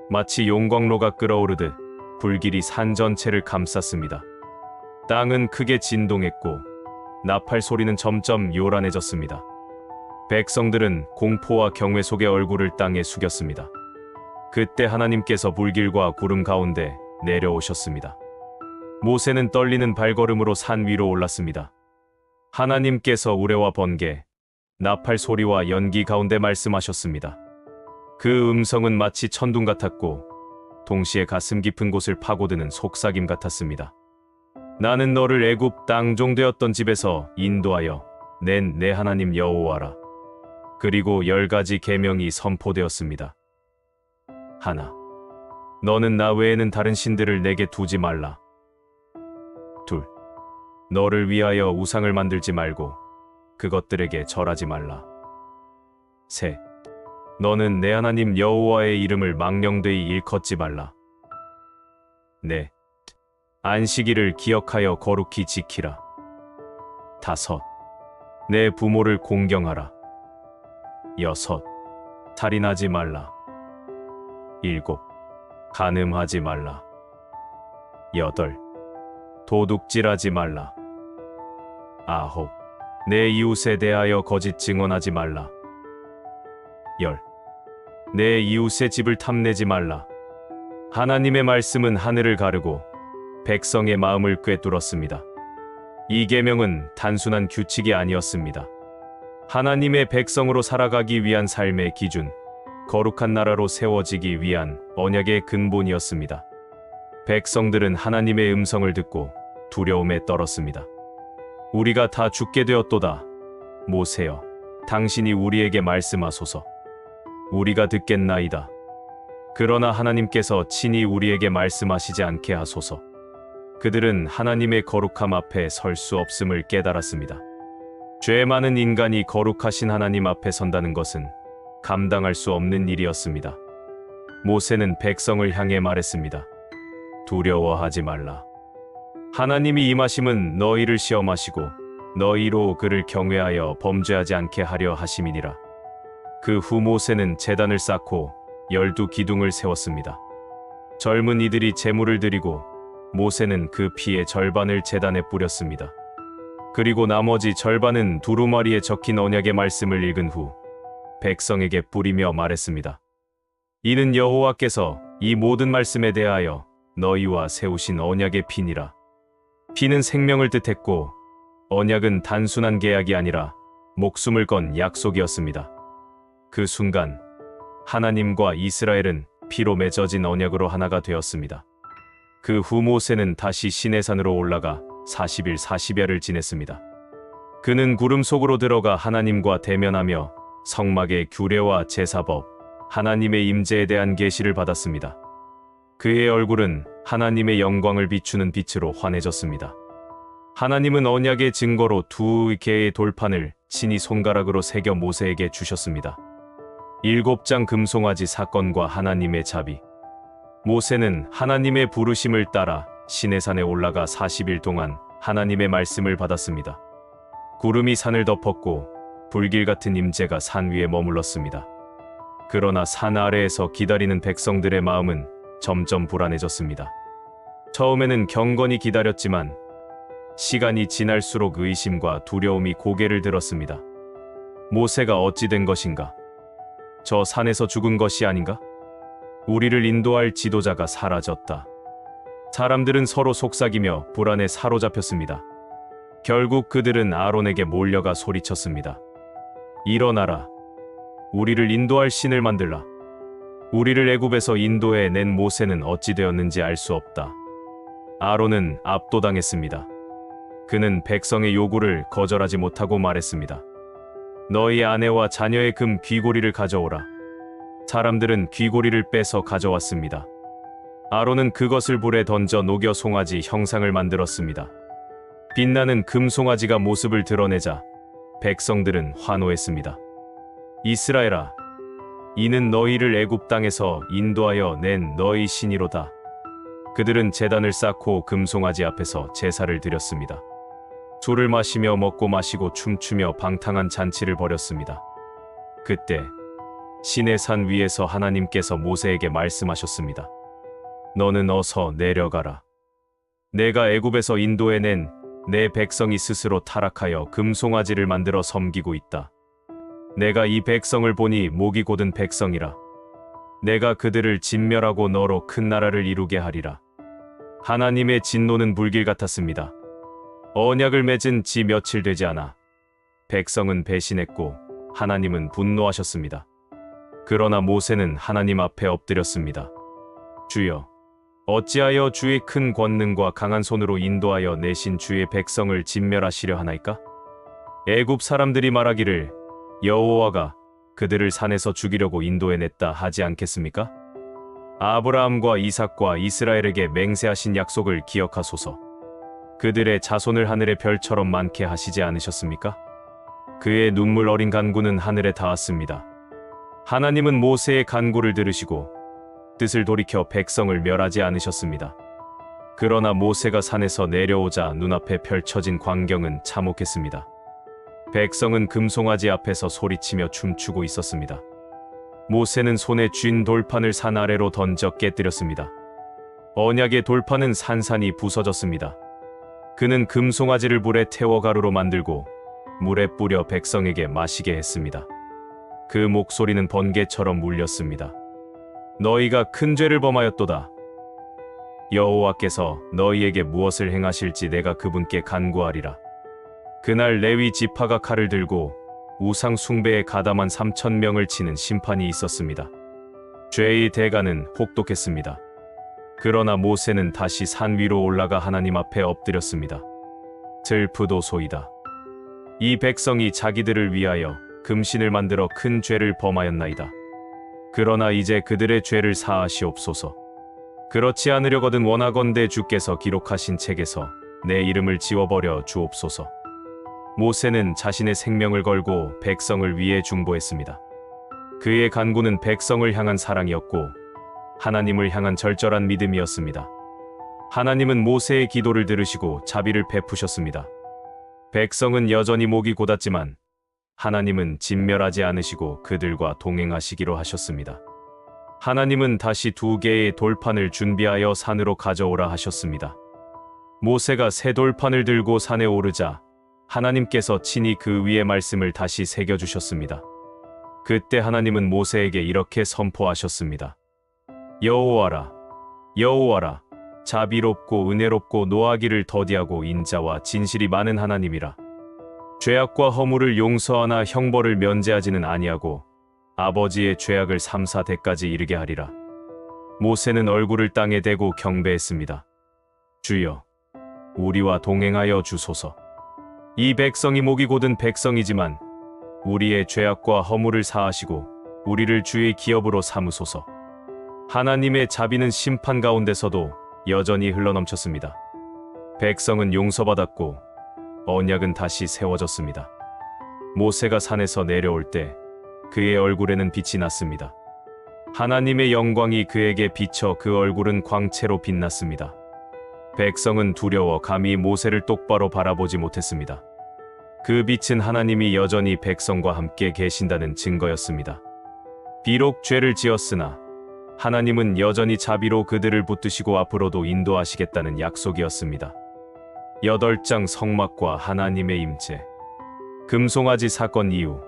마치 용광로가 끓어오르듯 불길이 산 전체를 감쌌습니다. 땅은 크게 진동했고 나팔 소리는 점점 요란해졌습니다. 백성들은 공포와 경외 속에 얼굴을 땅에 숙였습니다. 그때 하나님께서 불길과 구름 가운데 내려오셨습니다. 모세는 떨리는 발걸음으로 산 위로 올랐습니다. 하나님께서 우레와 번개, 나팔 소리와 연기 가운데 말씀하셨습니다. 그 음성은 마치 천둥 같았고 동시에 가슴 깊은 곳을 파고드는 속삭임 같았습니다. 나는 너를 애굽 땅종되었던 집에서 인도하여 낸 내 하나님 여호와라. 그리고 10가지 계명이 선포되었습니다. 하나, 너는 나 외에는 다른 신들을 내게 두지 말라. 둘, 너를 위하여 우상을 만들지 말고 그것들에게 절하지 말라. 셋, 너는 내 하나님 여호와의 이름을 망령되이 일컫지 말라. 넷, 안식일을 기억하여 거룩히 지키라. 다섯, 내 부모를 공경하라. 여섯, 살인하지 말라. 일곱, 간음하지 말라. 여덟, 도둑질하지 말라. 아홉, 내 이웃에 대하여 거짓 증언하지 말라. 열. 내 이웃의 집을 탐내지 말라. 하나님의 말씀은 하늘을 가르고 백성의 마음을 꿰뚫었습니다. 이 계명은 단순한 규칙이 아니었습니다. 하나님의 백성으로 살아가기 위한 삶의 기준, 거룩한 나라로 세워지기 위한 언약의 근본이었습니다. 백성들은 하나님의 음성을 듣고 두려움에 떨었습니다. 우리가 다 죽게 되었도다. 모세여, 당신이 우리에게 말씀하소서. 우리가 듣겠나이다. 그러나 하나님께서 친히 우리에게 말씀하시지 않게 하소서. 그들은 하나님의 거룩함 앞에 설 수 없음을 깨달았습니다. 죄 많은 인간이 거룩하신 하나님 앞에 선다는 것은 감당할 수 없는 일이었습니다. 모세는 백성을 향해 말했습니다. 두려워하지 말라. 하나님이 임하심은 너희를 시험하시고 너희로 그를 경외하여 범죄하지 않게 하려 하심이니라. 그 후 모세는 제단을 쌓고 12기둥을 세웠습니다. 젊은 이들이 제물을 드리고 모세는 그 피의 절반을 제단에 뿌렸습니다. 그리고 나머지 절반은 두루마리에 적힌 언약의 말씀을 읽은 후 백성에게 뿌리며 말했습니다. 이는 여호와께서 이 모든 말씀에 대하여 너희와 세우신 언약의 피니라. 피는 생명을 뜻했고 언약은 단순한 계약이 아니라 목숨을 건 약속이었습니다. 그 순간 하나님과 이스라엘은 피로 맺어진 언약으로 하나가 되었습니다. 그 후 모세는 다시 시내산으로 올라가 40일 40야를 지냈습니다. 그는 구름 속으로 들어가 하나님과 대면하며 성막의 규례와 제사법, 하나님의 임재에 대한 계시를 받았습니다. 그의 얼굴은 하나님의 영광을 비추는 빛으로 환해졌습니다. 하나님은 언약의 증거로 2개의 돌판을 친히 손가락으로 새겨 모세에게 주셨습니다. 7장 금송아지 사건과 하나님의 자비. 모세는 하나님의 부르심을 따라 시내산에 올라가 40일 동안 하나님의 말씀을 받았습니다. 구름이 산을 덮었고 불길 같은 임재가 산 위에 머물렀습니다. 그러나 산 아래에서 기다리는 백성들의 마음은 점점 불안해졌습니다. 처음에는 경건히 기다렸지만 시간이 지날수록 의심과 두려움이 고개를 들었습니다. 모세가 어찌 된 것인가? 저 산에서 죽은 것이 아닌가? 우리를 인도할 지도자가 사라졌다. 사람들은 서로 속삭이며 불안에 사로잡혔습니다. 결국 그들은 아론에게 몰려가 소리쳤습니다. 일어나라. 우리를 인도할 신을 만들라. 우리를 애굽에서 인도해 낸 모세는 어찌 되었는지 알 수 없다. 아론은 압도당했습니다. 그는 백성의 요구를 거절하지 못하고 말했습니다. 너희 아내와 자녀의 금 귀고리를 가져오라. 사람들은 귀고리를 빼서 가져왔습니다. 아론은 그것을 불에 던져 녹여 송아지 형상을 만들었습니다. 빛나는 금 송아지가 모습을 드러내자 백성들은 환호했습니다. 이스라엘아, 이는 너희를 애굽 땅에서 인도하여 낸 너희 신이로다. 그들은 제단을 쌓고 금송아지 앞에서 제사를 드렸습니다. 술을 마시며 먹고 마시고 춤추며 방탕한 잔치를 벌였습니다. 그때 시내산 위에서 하나님께서 모세에게 말씀하셨습니다. 너는 어서 내려가라. 내가 애굽에서 인도해낸 내 백성이 스스로 타락하여 금송아지를 만들어 섬기고 있다. 내가 이 백성을 보니 목이 곧은 백성이라. 내가 그들을 진멸하고 너로 큰 나라를 이루게 하리라. 하나님의 진노는 불길 같았습니다. 언약을 맺은 지 며칠 되지 않아 백성은 배신했고 하나님은 분노하셨습니다. 그러나 모세는 하나님 앞에 엎드렸습니다. 주여, 어찌하여 주의 큰 권능과 강한 손으로 인도하여 내신 주의 백성을 진멸하시려 하나이까? 애굽 사람들이 말하기를 여호와가 그들을 산에서 죽이려고 인도해냈다 하지 않겠습니까? 아브라함과 이삭과 이스라엘에게 맹세하신 약속을 기억하소서. 그들의 자손을 하늘의 별처럼 많게 하시지 않으셨습니까? 그의 눈물 어린 간구는 하늘에 닿았습니다. 하나님은 모세의 간구를 들으시고 뜻을 돌이켜 백성을 멸하지 않으셨습니다. 그러나 모세가 산에서 내려오자 눈앞에 펼쳐진 광경은 참혹했습니다. 백성은 금송아지 앞에서 소리치며 춤추고 있었습니다. 모세는 손에 쥔 돌판을 산 아래로 던져 깨뜨렸습니다. 언약의 돌판은 산산이 부서졌습니다. 그는 금송아지를 불에 태워 가루로 만들고 물에 뿌려 백성에게 마시게 했습니다. 그 목소리는 번개처럼 울렸습니다. 너희가 큰 죄를 범하였도다. 여호와께서 너희에게 무엇을 행하실지 내가 그분께 간구하리라. 그날 레위 지파가 칼을 들고 우상 숭배에 가담한 3,000명을 치는 심판이 있었습니다. 죄의 대가는 혹독했습니다. 그러나 모세는 다시 산 위로 올라가 하나님 앞에 엎드렸습니다. 슬프도소이다. 이 백성이 자기들을 위하여 금신을 만들어 큰 죄를 범하였나이다. 그러나 이제 그들의 죄를 사하시옵소서. 그렇지 않으려거든 원하건대 주께서 기록하신 책에서 내 이름을 지워버려 주옵소서. 모세는 자신의 생명을 걸고 백성을 위해 중보했습니다. 그의 간구는 백성을 향한 사랑이었고 하나님을 향한 절절한 믿음이었습니다. 하나님은 모세의 기도를 들으시고 자비를 베푸셨습니다. 백성은 여전히 목이 곧았지만 하나님은 진멸하지 않으시고 그들과 동행하시기로 하셨습니다. 하나님은 다시 2개의 돌판을 준비하여 산으로 가져오라 하셨습니다. 모세가 새 돌판을 들고 산에 오르자 하나님께서 친히 그 위에 말씀을 다시 새겨주셨습니다. 그때 하나님은 모세에게 이렇게 선포하셨습니다. 여호와라, 여호와라, 자비롭고 은혜롭고 노하기를 더디하고 인자와 진실이 많은 하나님이라. 죄악과 허물을 용서하나 형벌을 면제하지는 아니하고 아버지의 죄악을 3~4대까지 이르게 하리라. 모세는 얼굴을 땅에 대고 경배했습니다. 주여, 우리와 동행하여 주소서. 이 백성이 목이 곧은 백성이지만 우리의 죄악과 허물을 사하시고 우리를 주의 기업으로 삼으소서. 하나님의 자비는 심판 가운데서도 여전히 흘러넘쳤습니다. 백성은 용서받았고 언약은 다시 세워졌습니다. 모세가 산에서 내려올 때 그의 얼굴에는 빛이 났습니다. 하나님의 영광이 그에게 비쳐 그 얼굴은 광채로 빛났습니다. 백성은 두려워 감히 모세를 똑바로 바라보지 못했습니다. 그 빛은 하나님이 여전히 백성과 함께 계신다는 증거였습니다. 비록 죄를 지었으나 하나님은 여전히 자비로 그들을 붙드시고 앞으로도 인도하시겠다는 약속이었습니다. 8장 성막과 하나님의 임재. 금송아지 사건 이후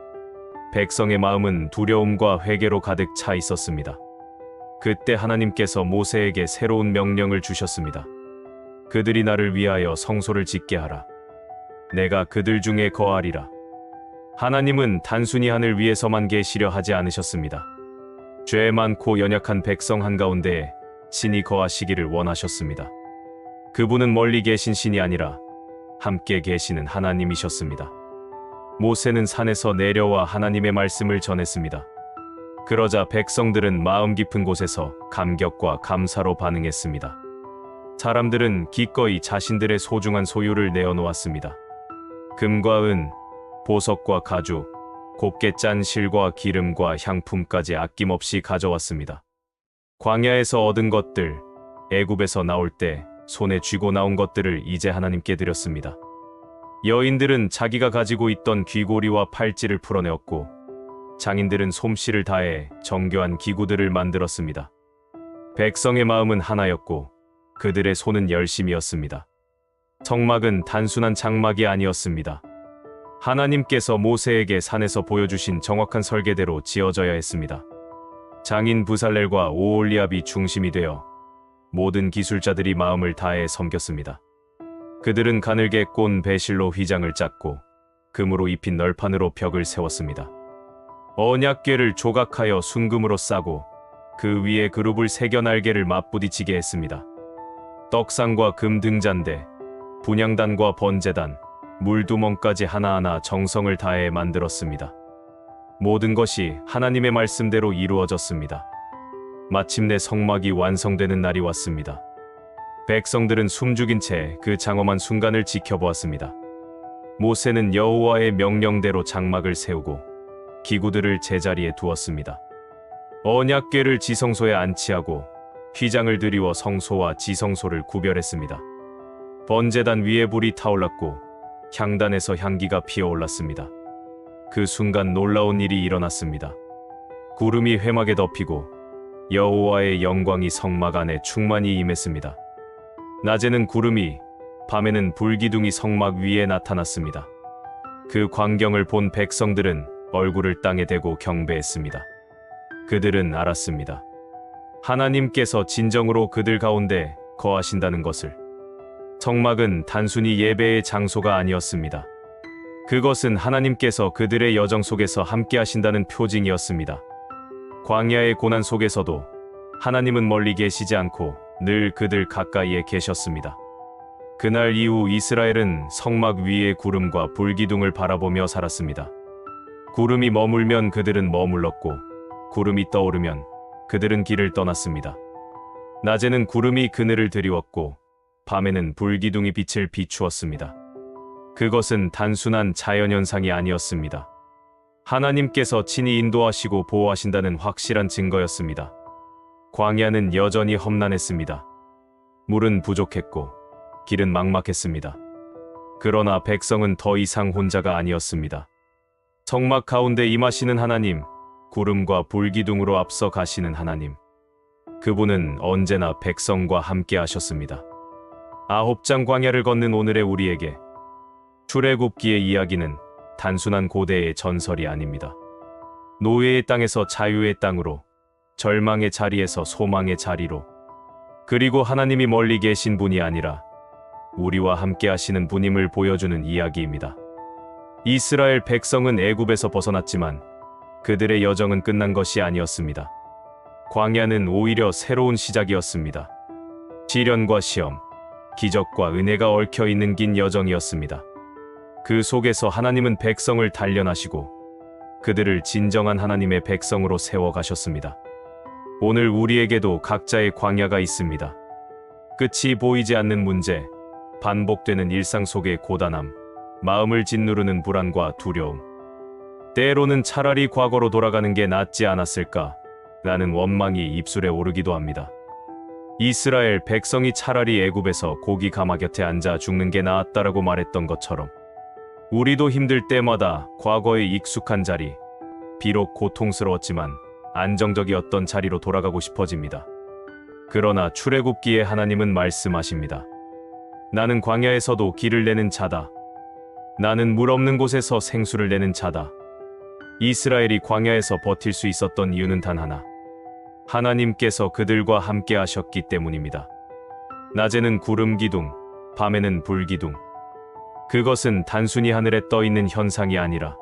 백성의 마음은 두려움과 회개로 가득 차 있었습니다. 그때 하나님께서 모세에게 새로운 명령을 주셨습니다. 그들이 나를 위하여 성소를 짓게 하라. 내가 그들 중에 거하리라. 하나님은 단순히 하늘 위에서만 계시려 하지 않으셨습니다. 죄 많고 연약한 백성 한가운데에 신이 거하시기를 원하셨습니다. 그분은 멀리 계신 신이 아니라 함께 계시는 하나님이셨습니다. 모세는 산에서 내려와 하나님의 말씀을 전했습니다. 그러자 백성들은 마음 깊은 곳에서 감격과 감사로 반응했습니다. 사람들은 기꺼이 자신들의 소중한 소유를 내어놓았습니다. 금과 은, 보석과 가죽, 곱게 짠 실과 기름과 향품까지 아낌없이 가져왔습니다. 광야에서 얻은 것들, 애굽에서 나올 때 손에 쥐고 나온 것들을 이제 하나님께 드렸습니다. 여인들은 자기가 가지고 있던 귀고리와 팔찌를 풀어내었고 장인들은 솜씨를 다해 정교한 기구들을 만들었습니다. 백성의 마음은 하나였고 그들의 손은 열심이었습니다. 성막은 단순한 장막이 아니었습니다. 하나님께서 모세에게 산에서 보여주신 정확한 설계대로 지어져야 했습니다. 장인 부살렐과 오홀리압이 중심이 되어 모든 기술자들이 마음을 다해 섬겼습니다. 그들은 가늘게 꼰 배실로 휘장을 짰고 금으로 입힌 널판으로 벽을 세웠습니다. 언약궤를 조각하여 순금으로 싸고 그 위에 그룹을 새겨 날개를 맞부딪히게 했습니다. 떡상과 금 등잔대, 분향단과 번제단, 물두멍까지 하나하나 정성을 다해 만들었습니다. 모든 것이 하나님의 말씀대로 이루어졌습니다. 마침내 성막이 완성되는 날이 왔습니다. 백성들은 숨죽인 채 그 장엄한 순간을 지켜보았습니다. 모세는 여호와의 명령대로 장막을 세우고 기구들을 제자리에 두었습니다. 언약궤를 지성소에 안치하고 휘장을 들이워 성소와 지성소를 구별했습니다. 번제단 위에 불이 타올랐고 향단에서 향기가 피어올랐습니다. 그 순간 놀라운 일이 일어났습니다. 구름이 회막에 덮이고 여호와의 영광이 성막 안에 충만히 임했습니다. 낮에는 구름이, 밤에는 불기둥이 성막 위에 나타났습니다. 그 광경을 본 백성들은 얼굴을 땅에 대고 경배했습니다. 그들은 알았습니다. 하나님께서 진정으로 그들 가운데 거하신다는 것을. 성막은 단순히 예배의 장소가 아니었습니다. 그것은 하나님께서 그들의 여정 속에서 함께 하신다는 표징이었습니다. 광야의 고난 속에서도 하나님은 멀리 계시지 않고 늘 그들 가까이에 계셨습니다. 그날 이후 이스라엘은 성막 위의 구름과 불기둥을 바라보며 살았습니다. 구름이 머물면 그들은 머물렀고, 구름이 떠오르면 그들은 길을 떠났습니다. 낮에는 구름이 그늘을 드리웠고, 밤에는 불기둥이 빛을 비추었습니다. 그것은 단순한 자연현상이 아니었습니다. 하나님께서 친히 인도하시고 보호하신다는 확실한 증거였습니다. 광야는 여전히 험난했습니다. 물은 부족했고 길은 막막했습니다. 그러나 백성은 더 이상 혼자가 아니었습니다. 성막 가운데 임하시는 하나님, 구름과 불기둥으로 앞서 가시는 하나님. 그분은 언제나 백성과 함께 하셨습니다. 9장 광야를 걷는 오늘의 우리에게 출애굽기의 이야기는 단순한 고대의 전설이 아닙니다. 노예의 땅에서 자유의 땅으로, 절망의 자리에서 소망의 자리로, 그리고 하나님이 멀리 계신 분이 아니라 우리와 함께 하시는 분임을 보여주는 이야기입니다. 이스라엘 백성은 애굽에서 벗어났지만 그들의 여정은 끝난 것이 아니었습니다. 광야는 오히려 새로운 시작이었습니다. 시련과 시험, 기적과 은혜가 얽혀 있는 긴 여정이었습니다. 그 속에서 하나님은 백성을 단련하시고 그들을 진정한 하나님의 백성으로 세워가셨습니다. 오늘 우리에게도 각자의 광야가 있습니다. 끝이 보이지 않는 문제, 반복되는 일상 속의 고단함, 마음을 짓누르는 불안과 두려움. 때로는 차라리 과거로 돌아가는 게 낫지 않았을까? 라는 원망이 입술에 오르기도 합니다. 이스라엘 백성이 차라리 애굽에서 고기 가마 곁에 앉아 죽는 게 나았다라고 말했던 것처럼 우리도 힘들 때마다 과거의 익숙한 자리, 비록 고통스러웠지만 안정적이었던 자리로 돌아가고 싶어집니다. 그러나 출애굽기에 하나님은 말씀하십니다. 나는 광야에서도 길을 내는 자다. 나는 물 없는 곳에서 생수를 내는 자다. 이스라엘이 광야에서 버틸 수 있었던 이유는 단 하나. 하나님께서 그들과 함께 하셨기 때문입니다. 낮에는 구름 기둥, 밤에는 불 기둥. 그것은 단순히 하늘에 떠 있는 현상이 아니라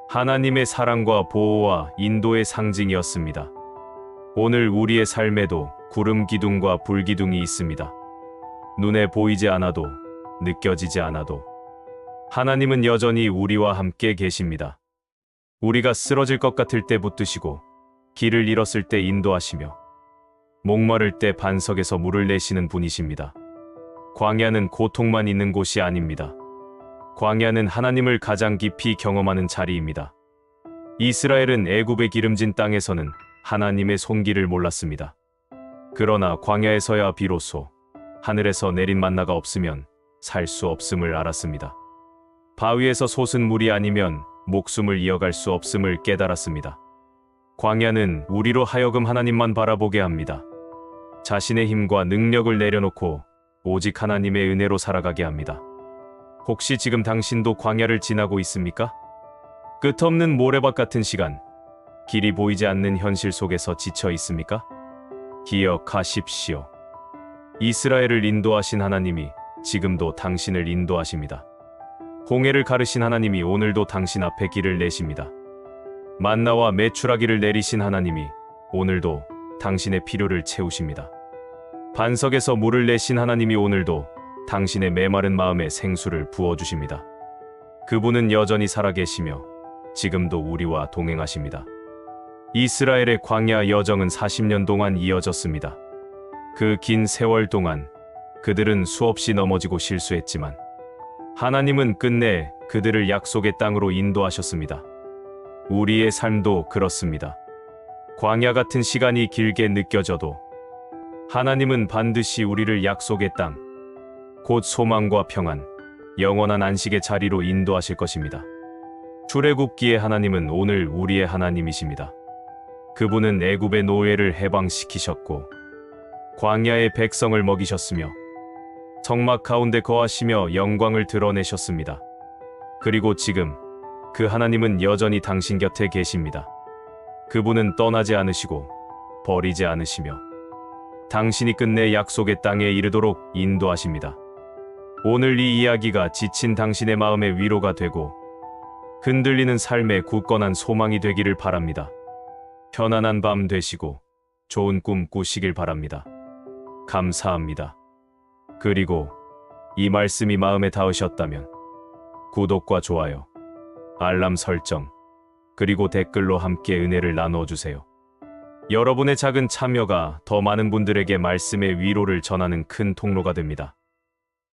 하나님의 사랑과 보호와 인도의 상징이었습니다. 오늘 우리의 삶에도 구름 기둥과 불 기둥이 있습니다. 눈에 보이지 않아도, 느껴지지 않아도 하나님은 여전히 우리와 함께 계십니다. 우리가 쓰러질 것 같을 때 붙드시고, 길을 잃었을 때 인도하시며, 목마를 때 반석에서 물을 내시는 분이십니다. 광야는 고통만 있는 곳이 아닙니다. 광야는 하나님을 가장 깊이 경험하는 자리입니다. 이스라엘은 애굽의 기름진 땅에서는 하나님의 손길을 몰랐습니다. 그러나 광야에서야 비로소 하늘에서 내린 만나가 없으면 살 수 없음을 알았습니다. 바위에서 솟은 물이 아니면 목숨을 이어갈 수 없음을 깨달았습니다. 광야는 우리로 하여금 하나님만 바라보게 합니다. 자신의 힘과 능력을 내려놓고 오직 하나님의 은혜로 살아가게 합니다. 혹시 지금 당신도 광야를 지나고 있습니까? 끝없는 모래밭 같은 시간, 길이 보이지 않는 현실 속에서 지쳐 있습니까? 기억하십시오. 이스라엘을 인도하신 하나님이 지금도 당신을 인도하십니다. 홍해를 가르신 하나님이 오늘도 당신 앞에 길을 내십니다. 만나와 메추라기를 내리신 하나님이 오늘도 당신의 필요를 채우십니다. 반석에서 물을 내신 하나님이 오늘도 당신의 메마른 마음에 생수를 부어주십니다. 그분은 여전히 살아계시며 지금도 우리와 동행하십니다. 이스라엘의 광야 여정은 40년 동안 이어졌습니다. 그 긴 세월 동안 그들은 수없이 넘어지고 실수했지만 하나님은 끝내 그들을 약속의 땅으로 인도하셨습니다. 우리의 삶도 그렇습니다. 광야 같은 시간이 길게 느껴져도 하나님은 반드시 우리를 약속의 땅, 곧 소망과 평안, 영원한 안식의 자리로 인도하실 것입니다. 출애굽기의 하나님은 오늘 우리의 하나님이십니다. 그분은 애굽의 노예를 해방시키셨고 광야의 백성을 먹이셨으며 성막 가운데 거하시며 영광을 드러내셨습니다. 그리고 지금 그 하나님은 여전히 당신 곁에 계십니다. 그분은 떠나지 않으시고 버리지 않으시며 당신이 끝내 약속의 땅에 이르도록 인도하십니다. 오늘 이 이야기가 지친 당신의 마음의 위로가 되고 흔들리는 삶의 굳건한 소망이 되기를 바랍니다. 편안한 밤 되시고 좋은 꿈 꾸시길 바랍니다. 감사합니다. 그리고 이 말씀이 마음에 닿으셨다면 구독과 좋아요, 알람 설정, 그리고 댓글로 함께 은혜를 나누어 주세요. 여러분의 작은 참여가 더 많은 분들에게 말씀의 위로를 전하는 큰 통로가 됩니다.